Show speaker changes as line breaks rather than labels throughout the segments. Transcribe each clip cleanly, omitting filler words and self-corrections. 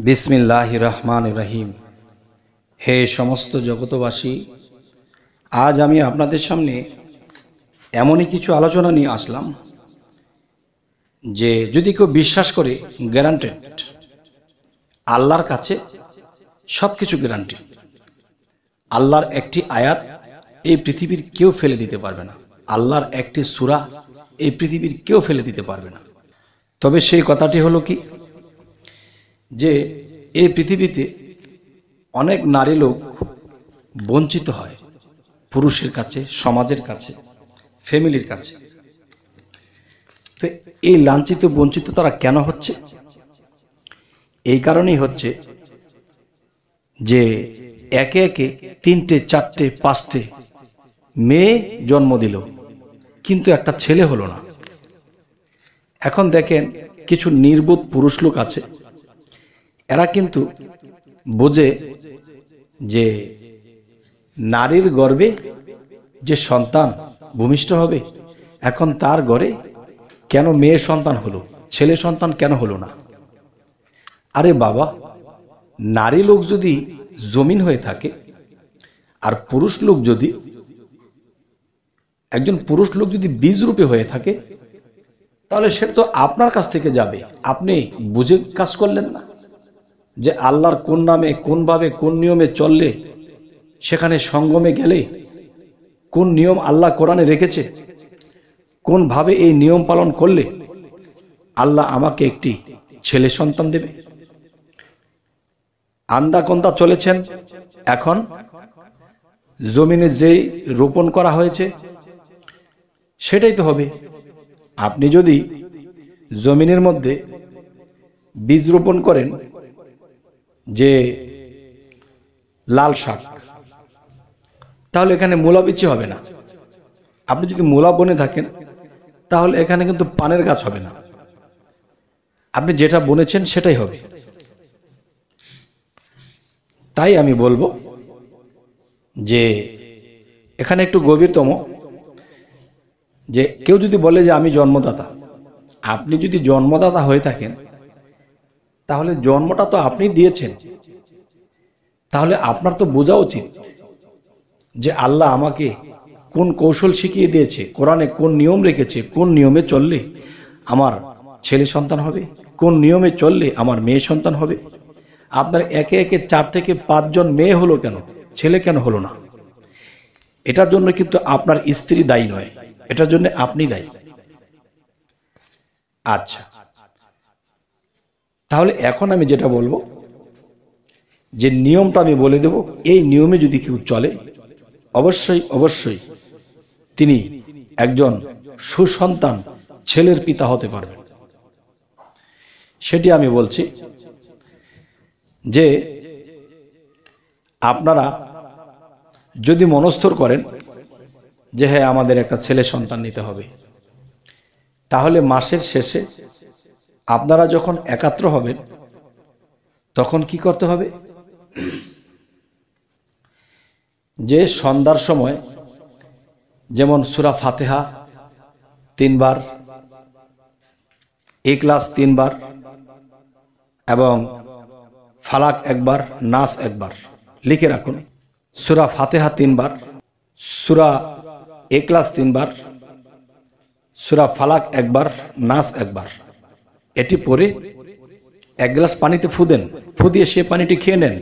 বিসমিল্লাহির রহমানির রহিম। হে সমস্ত জগতবাসী, আজ আমি আপনাদের সামনে এমনই কিছু আলোচনা নিয়ে আসলাম যে যদি কেউ বিশ্বাস করে গ্যারান্টেড, আল্লাহর কাছে সব কিছু গ্যারান্টি। আল্লাহর একটি আয়াত এই পৃথিবীর কেউ ফেলে দিতে পারবে না, আল্লাহর একটি সূরা এই পৃথিবীর কেউ ফেলে দিতে পারবে না। তবে সেই কথাটি হলো কি, যে এই পৃথিবীতে অনেক নারী লোক বঞ্চিত হয় পুরুষের কাছে, সমাজের কাছে, ফ্যামিলির কাছে। তো এই লাঞ্ছিত বঞ্চিত তারা কেন হচ্ছে? এই কারণেই হচ্ছে যে একে একে 3টে 4টে 5টে মেয়ে জন্ম দিল, কিন্তু একটা ছেলে হলো না। এখন দেখেন, কিছু নির্বোধ পুরুষ লোক আছে, এরা কিন্তু বোঝে যে নারীর গর্ভে যে সন্তান ভূমিষ্ঠ হবে, এখন তার ঘরে কেন মেয়ে সন্তান হলো, ছেলে সন্তান কেন হলো না? আরে বাবা, নারী লোক যদি জমিন হয়ে থাকে আর পুরুষ লোক যদি, একজন পুরুষ লোক যদি বীজ রূপে হয়ে থাকে, তাহলে সে তো আপনার কাছ থেকে যাবে। আপনি বুঝে কাজ করলেন না যে আল্লাহর কোন নামে, কোনভাবে, কোন নিয়মে চললে, সেখানে সঙ্গমে গেলে কোন নিয়ম আল্লাহ কোরআনে রেখেছে, কোনভাবে এই নিয়ম পালন করলে আল্লাহ আমাকে একটি ছেলে সন্তান দেবে। আন্দা কন্দা চলেছেন। এখন জমিনে যেই রোপণ করা হয়েছে সেটাই তো হবে। আপনি যদি জমিনের মধ্যে বীজ রোপণ করেন যে লাল শাক, তাহলে এখানে মূলা বিচি হবে না। আপনি যদি মূলা বনে থাকেন, তাহলে এখানে কিন্তু পানের গাছ হবে না। আপনি যেটা বনেছেন সেটাই হবে। তাই আমি বলবো যে এখানে একটু গভীরতম, যে কেউ যদি বলে যে আমি জন্মদাতা, আপনি যদি জন্মদাতা হয়ে থাকেন, তাহলে জন্মটা তো আপনি দিয়েছেন। তাহলে আপনার তো বোঝা উচিত যে আল্লাহ আমাকে কোন কৌশল শিখিয়ে দিয়েছে, কোরআনে কোন নিয়ম রেখেছে, কোন নিয়মে চললে আমার ছেলে সন্তান হবে, কোন নিয়মে চললে আমার মেয়ে সন্তান হবে। আপনার একে একে 4 থেকে 5 জন মেয়ে হলো কেন, ছেলে কেন হলো না? এটার জন্য কিন্তু আপনার স্ত্রী দায়ী নয়, এটার জন্য আপনি দায়ী। আচ্ছা, তাহলে এখন আমি যেটা বলবো, যে নিয়মটা আমি বলে দেব, এই নিয়মে যদি কেউ চলে, অবশ্যই অবশ্যই তিনি একজন সুসন্তান ছেলের পিতা হতে পারবেন। সেটি আমি বলছি যে আপনারা যদি মনস্থির করেন যে হ্যাঁ আমাদের একটা ছেলে সন্তান নিতে হবে, তাহলে মাসের শেষে আপনারা যখন একাত্র হবেন, তখন কি করতে হবে? যে সন্ধ্যার সময় যেমন সূরা ফাতিহা 3 বার, ইখলাস 3 বার, এবং ফালাক 1 বার, নাস 1 বার লিখে রাখুন। সূরা ফাতিহা 3 বার, সূরা ইখলাস 3 বার, সূরা ফালাক 1 বার, নাস 1 বার। এটি পরে 1 গ্লাস পানিতে ফু দেন, ফু দিয়ে সে পানিটি খেয়ে নেন।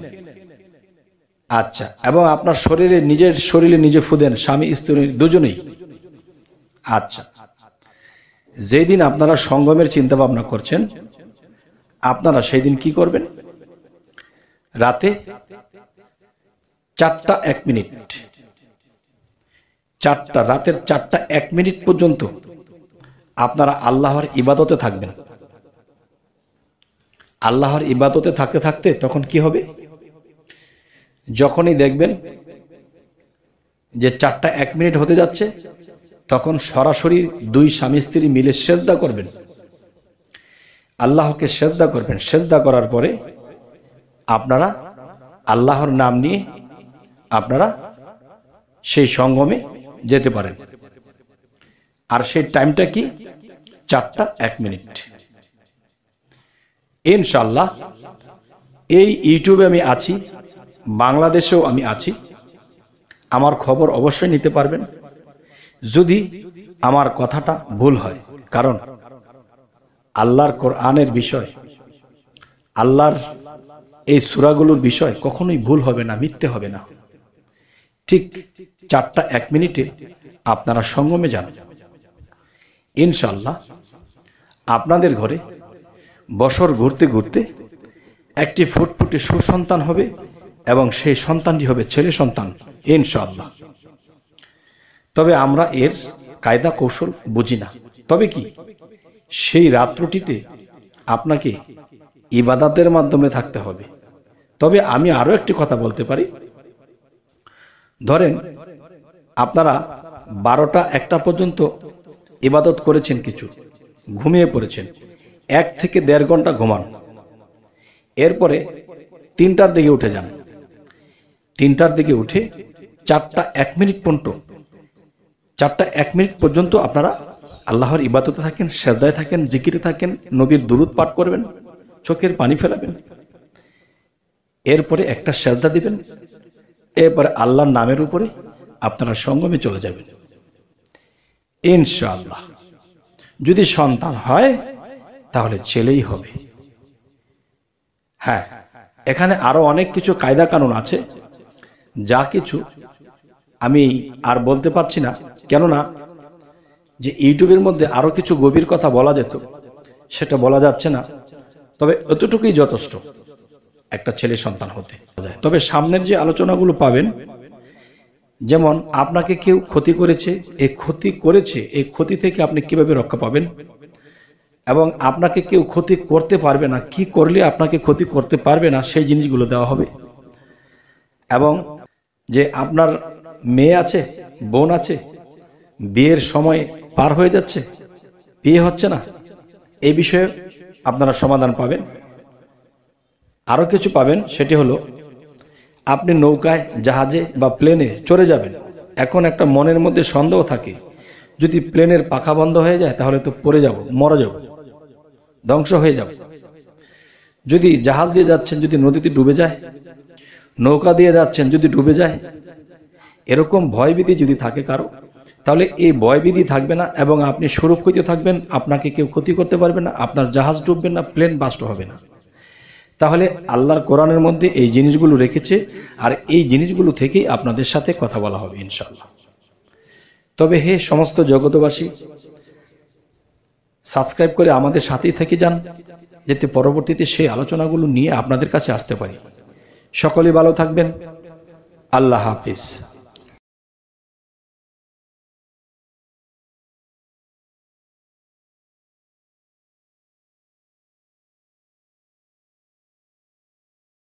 আচ্ছা, এবং আপনার শরীরে, নিজের শরীরে নিজে ফু দেন, স্বামী স্ত্রী দুজনেই। আচ্ছা, যেদিন আপনারা সঙ্গমের চিন্তা ভাবনা করছেন, আপনারা সেই দিন কি করবেন? রাতে 4টা 1 মিনিট, রাতের 4টা 1 মিনিট পর্যন্ত আপনারা আল্লাহর ইবাদতে থাকবেন। আল্লাহর ইবাদতে থাকতে থাকতে তখন কি হবে? যখনই দেখবেন যে 4টা 1 মিনিট হতে যাচ্ছে, তখন সরাসরি 2 স্বামী স্ত্রী মিলে সেজদা করবেন, আল্লাহকে সেজদা করবেন। সেজদা করার পরে আপনারা আল্লাহর নাম নিয়ে আপনারা সেই সঙ্গমে যেতে পারেন। আর সেই টাইমটা কি? 4টা 1 মিনিট। ইনশাআল্লাহ এই ইউটিউবে আমি আছি, বাংলাদেশেও আমি আছি। আমার খবর অবশ্যই নিতে পারবেন যদি আমার কথাটা ভুল হয়। কারণ আল্লাহর কোরআনের বিষয়, আল্লাহর এই সূরাগুলোর বিষয় কখনোই ভুল হবে না, মিথ্যে হবে না। ঠিক 4টা 1 মিনিটে আপনারা সঙ্গমে যান। ইনশাআল্লাহ আপনাদের ঘরে বছর ঘুরতে ঘুরতে একটি ফুটফুটে সুসন্তান হবে এবং সেই সন্তানটি হবে ছেলে সন্তান ইনশাআল্লাহ। তবে আমরা এর কায়দা কৌশল বুঝি না। তবে কি সেই রাত্রটিতে আপনাকে ইবাদতের মাধ্যমে থাকতে হবে। তবে আমি আরো একটি কথা বলতে পারি। ধরেন আপনারা 12টা 1টা পর্যন্ত ইবাদত করেছেন, কিছু ঘুমিয়ে পড়েছেন, 1 থেকে 1.5 ঘন্টা ঘুমান। এরপরে 3টার দিকে উঠে যান। 3টার দিকে উঠে 4টা 1 মিনিট পর্যন্ত 4টা 1 মিনিট পর্যন্ত আপনারা আল্লাহর ইবাদতে থাকেন, সেজদায় থাকেন, জিকিরে থাকেন, নবীর দুরূদ পাঠ করবেন, চোখের পানি ফেলাবেন। এরপরে একটা সেজদা দিবেন। এরপরে আল্লাহর নামের উপরে আপনারা সঙ্গমে চলে যাবেন ইনশাআল্লাহ। যদি সন্তান হয় তাহলে ছেলেই হবে। হ্যাঁ, এখানে আরো অনেক কিছু কায়দা কানুন আছে, যা কিছু আমি আর বলতে পারছি না, কেননা যে ইউটিউবের মধ্যে আরো কিছু গভীর কথা বলা যেত সেটা বলা যাচ্ছে না। তবে এতটুকুই যথেষ্ট একটা ছেলে সন্তান হতে। তবে সামনের যে আলোচনাগুলো পাবেন, যেমন আপনাকে কেউ ক্ষতি করেছে, এই ক্ষতি থেকে আপনি কিভাবে রক্ষা পাবেন, এবং আপনাকে কেউ ক্ষতি করতে পারবে না, কি করলে আপনাকে ক্ষতি করতে পারবে না সেই জিনিসগুলো দেওয়া হবে। এবং যে আপনার মেয়ে আছে, বোন আছে, বিয়ের সময় পার হয়ে যাচ্ছে, বিয়ে হচ্ছে না, এই বিষয়ে আপনারা সমাধান পাবেন। আরো কিছু পাবেন, সেটি হলো আপনি নৌকায়, জাহাজে বা প্লেনে চড়ে যাবেন। এখন একটা মনের মধ্যে সন্দেহ থাকে, যদি প্লেনের পাখা বন্ধ হয়ে যায় তাহলে তো পড়ে যাব, মরে যাব, ধ্বংস হয়ে যাব। যদি জাহাজ দিয়ে যাচ্ছেন, যদি নদীতে ডুবে যায়, নৌকা দিয়ে যাচ্ছেন, যদি ডুবে যায়, এরকম ভয়ভীতি যদি থাকে কারো, তাহলে এই ভয়ভীতি থাকবে না এবং আপনি সুরক্ষিত থাকবেন। আপনাকে কেউ ক্ষতি করতে পারবে না, আপনার জাহাজ ডুববে না, প্লেন বাস্ট হবে না। তাহলে আল্লাহর কোরআনের মধ্যে এই জিনিসগুলো রেখেছে, আর এই জিনিসগুলো থেকেই আপনাদের সাথে কথা বলা হবে ইনশাআল্লাহ। তবে হে সমস্ত জগতবাসী, সাবস্ক্রাইব করে আমাদের সাথেই থেকে যান, যাতে পরবর্তীতে সেই আলোচনাগুলো নিয়ে আপনাদের কাছে আসতে পারি। সকলেই ভালো থাকবেন। আল্লাহ হাফিজ।